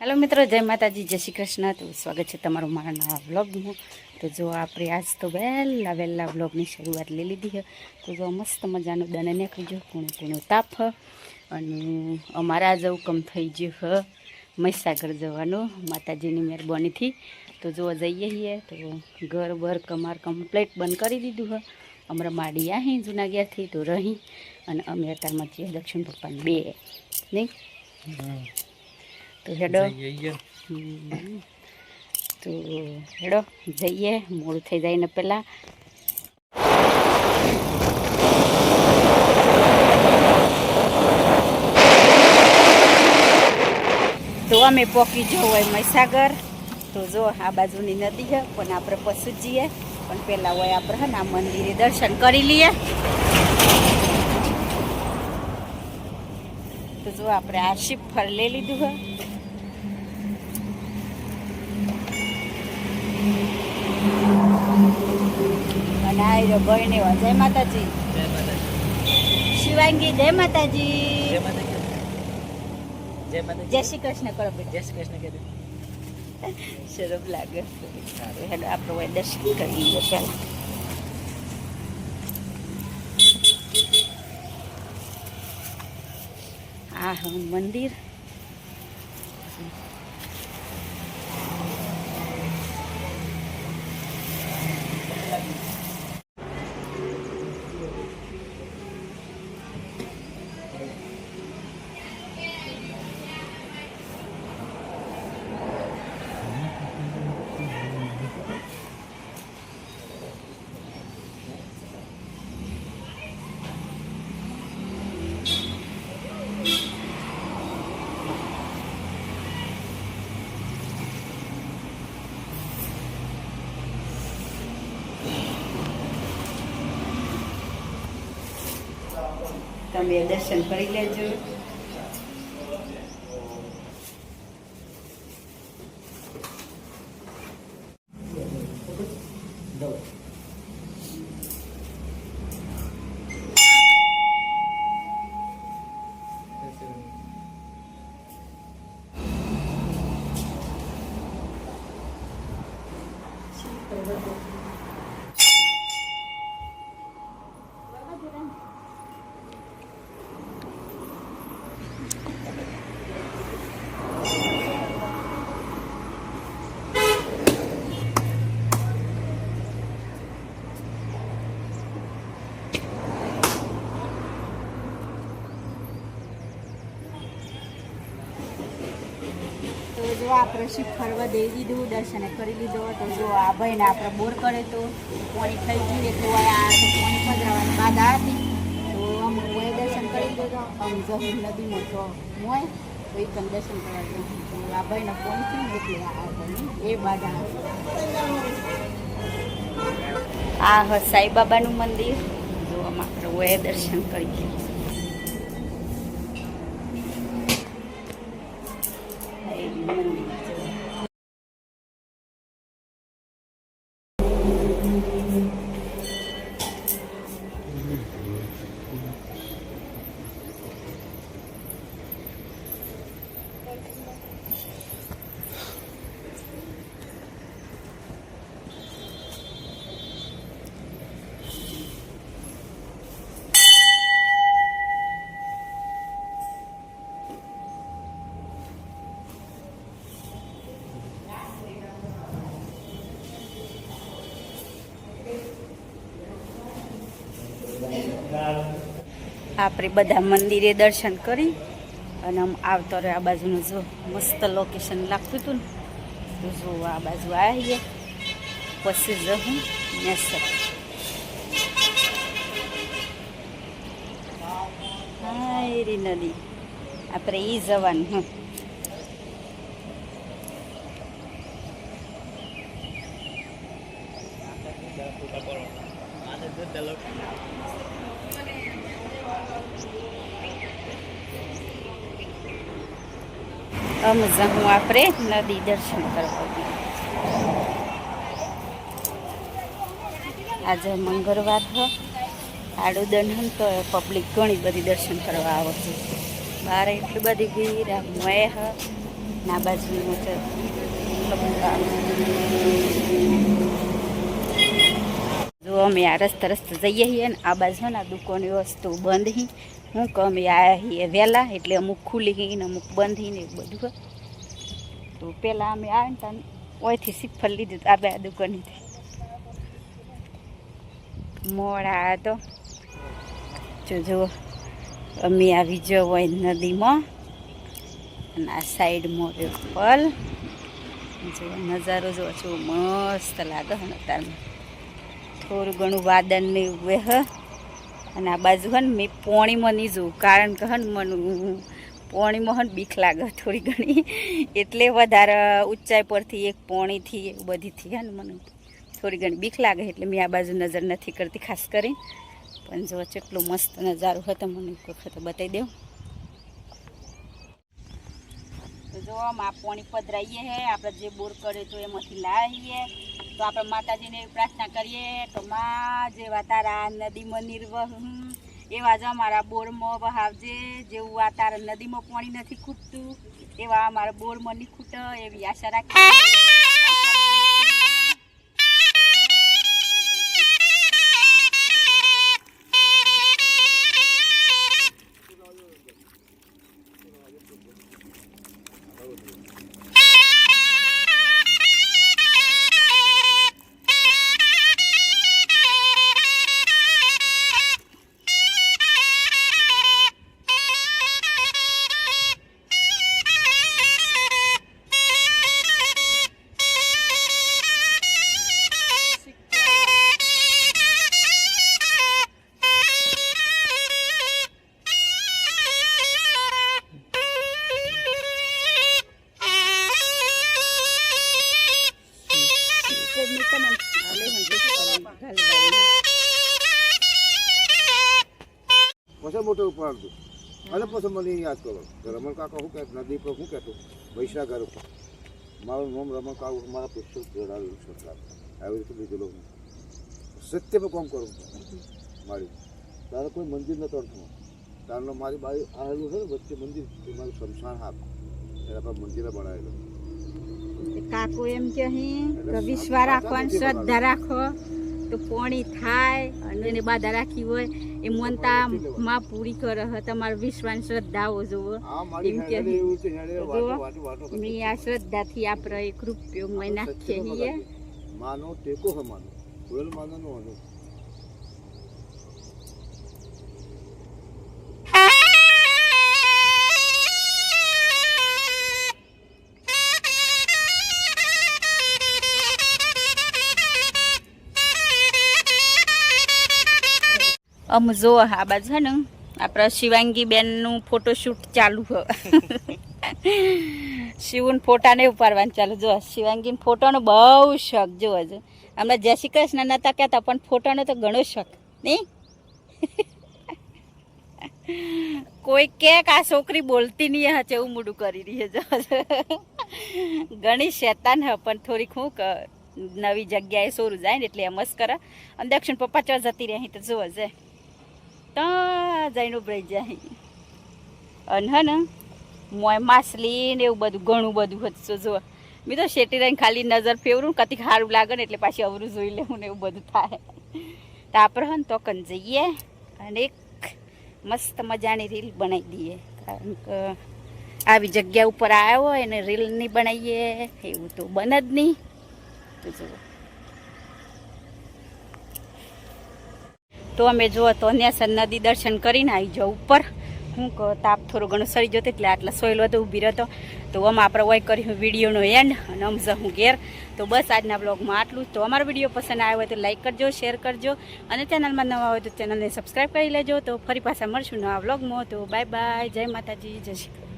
Hello મિત્રો, જય માતાજી, જય શ્રી કૃષ્ણ. તો સ્વાગત છે તમારું મારા નવા વ્લોગનું. તો જો આપણે આજ તો વહેલા વ્લોગની શરૂઆત લઈ લીધી છે. તો જો મસ્ત મજાનું દાને નીકળી ગયો, કૂણું તાપ. અને અમારા આજ હુકમ થઈ ગયો મહીસાગર જવાનું માતાજીની મહેરબાનીથી. તો જો જઈએ છીએ તો ઘર બર કમાર કમ્પ્લીટ બંધ કરી દીધું છે. અમારા માડી અહીં જુનાગઢથી તો રહી અને અમે અત્યારમાં છીએ દક્ષિણ પપ્પાને બે નહીં. તો હેડો તો હેડો જઈએ, મોડું થઈ જાય ને પહેલાં. તો અમે પોકી જવું હોય મહીસાગર. તો જો આ બાજુની નદી છે પણ આપણે પશુ જઈએ, પણ પહેલાં હોય આપણે હે ને આ મંદિરે દર્શન કરી લઈએ. તો જો આપણે આ શિફર લઈ લીધું છે. અને આ ભાઈ ને જય માતાજી, શિવાંગી જય માતાજી, જય શ્રી કૃષ્ણ કરો. જય શ્રી કૃષ્ણ કીધું શરમ લાગે. હેલો આપણે હોય દર્શન કરી લઈએ પહેલા. આ મંદિર તમે દર્શન કરી લેજો. જો આપણે શિવ ફરવા દઈ દીધું, દર્શન કરી લીધો. તો જો આ ભાઈને આપણે બોર કરે તો પાણી થઈ ગયું એટલે આ પાણી પધરાવાની બાધા હતી. તો અમે કોઈ દર્શન કરી દીધો. આમ જહુર નદીમાં તો મોય તો એકદમ દર્શન કરવા દઉં. તો આ ભાઈને ફોન થયું એટલે આ ભાઈ એ બાધા. આ હ સાંઈબાબાનું મંદિર. જો આમાં આપણે ઓએ દર્શન કરી દઈએ. આપણે બધા મંદિરે દર્શન કરી અને આમ આવતો રહે. આ બાજુનું જો મસ્ત લોકેશન લાગતું હતું ને. તો જો આ બાજુ આવીએ પછી જવું નેસર. હા એરી નદી આપણે ઈ જવાનું. અમે જવું આપણે નદી દર્શન કરવા. આજે મંગળવાર છે, આડુદન તો પબ્લિક ઘણી બધી દર્શન કરવા આવે છે. બહાર એટલી બધી ભીડ, આ મોય ના બાજુનું છે જો અમે આ રસ્તે જઈએ છીએ ને આ બાજુ ને આ દુકાનની વસ્તુ બંધ હી હું કે અમે આવ્યા છીએ વહેલા એટલે અમુક ખુલ્લી હી ને અમુક બંધ હી ને એવું બધું તો પહેલાં અમે આવે ને ત્યાં ઓયથી સિફર લીધું આ બે દુકાનીથી મોડા તો જો અમે આવી જો હોય નદીમાં અને આ સાઈડમાં પલ જો નજારો જો છો મસ્ત લાગે ને અત્યારમાં થોડું ઘણું વાદળ ને ઉભે હ અને આ બાજુ હે ને મેં પોણીમાં નહીં જોઉં કારણ કે હન મને પોણીમાં હન બીક લાગે થોડી ઘણી એટલે વધારે ઊંચાઈ પરથી એક પોણીથી એવું બધીથી હે ને મને થોડી ઘણી બીક લાગે એટલે મેં આ બાજુ નજર નથી કરતી ખાસ કરી પણ જો કેટલું મસ્ત નજારો હતો મને એક વખત બતાવી દઉં તો જો આમ આ પોણી પધરાઈએ હે આપણે જે બોર કરે તો એમાંથી લાવીએ તો આપણે માતાજીને પ્રાર્થના કરીએ તો માં જેવા તારા નદીમાં નિર્વહ એવા જ અમારા બોરમાં વહાવજે જેવું આ તારા નદીમાં પાણી નથી ખૂટતું એવા અમારા બોરમાં નહીં ખૂટે એવી આશા રાખીએ પછી મોટો ઉપાડતું અને પછી મને યાદ કરો તો રમણ કાકા શું કહેતું નદી પર શું કહેતું વૈશાખર ઉપર મારું નામ રમણ કાકા મારા પુસ્તક જોડાયેલું સરકાર આવી રીતે લીધેલો હું સત્ય પર કામ કરું મારી તારે કોઈ મંદિર નતો અડતું તારનો મારી બાજુ આવેલું છે ને વચ્ચે મંદિર એ મારું શમશાન હાક એના પર મંદિરે બનાવેલું કાકો એમ કે વિશ્વાસ રાખવાની શ્રદ્ધા રાખો તો પોણી થાય અને એને બાધા રાખી હોય એ મનતા માં પૂરી કરે તમારો વિશ્વાસ શ્રદ્ધાઓ જોવો એમ કે આ શ્રદ્ધાથી આપણે એક રૂપિયો મેં નાખીએ છીએ માનો ટેકો હે માનો કોઈલ માનો નો હનો જો આ બાજુ છે ને આપણા શિવાંગી બેનનું ફોટોશૂટ ચાલુ હોય શિવન ફોટાને ઉપાડવાનું ચાલુ જો શિવાંગીનો ફોટોનો બહુ શોખ જો હજુ હમણાં જય શ્રી કૃષ્ણ નહોતા કહેતા પણ ફોટોનો તો ઘણો શોખ નહીં કોઈ કે આ છોકરી બોલતી નહીં હશે એવું મોડું કરી રહી જો ઘણી શેતાન હ પણ થોડીક હું નવી જગ્યાએ સોરું જાય ને એટલે એમ જ કરે અને દક્ષિણ પપ્પા ચો જતી રહી તો જોવા જાય ત્યાં જઈને ઉભરાઈ જાય અને હે ને મોય માછલી ને એવું બધું ઘણું બધું હતું જો મેં તો શેટી રહીને ખાલી નજર ફેરવું કંઈક સારું લાગે ને એટલે પાછી અવરું જોઈ લેવું ને એવું બધું થાય તો આપણે હે ને તો કન જઈએ અને એક મસ્ત મજાની રીલ બનાવી દઈએ કારણ કે આવી જગ્યા ઉપર આવ્યો હોય ને રીલ નહીં બનાવીએ એવું તો બને જ નહીં તો જુઓ તો અમે જુઓ તો ન્યાસર નદી દર્શન કરીને આવી જાઓ ઉપર હું તાપ થોડો ઘણો સરી જતો એટલે આટલા સોયલો હતો ઊભી રહેતો તો આમાં આપણે વોય કર્યું વિડીયોનો એન્ડ અને અમઝા હું ઘેર તો બસ આજના બ્લોગમાં આટલું જ તો અમારો વિડીયો પસંદ આવ્યો હોય તો લાઈક કરજો શેર કરજો અને ચેનલમાં નવા હોય તો ચેનલને સબસ્ક્રાઈબ કરી લેજો તો ફરી પાછા મળશું નવા બ્લોગમાં તો બાય બાય જય માતાજી જય શ્રી કૃષ્ણ.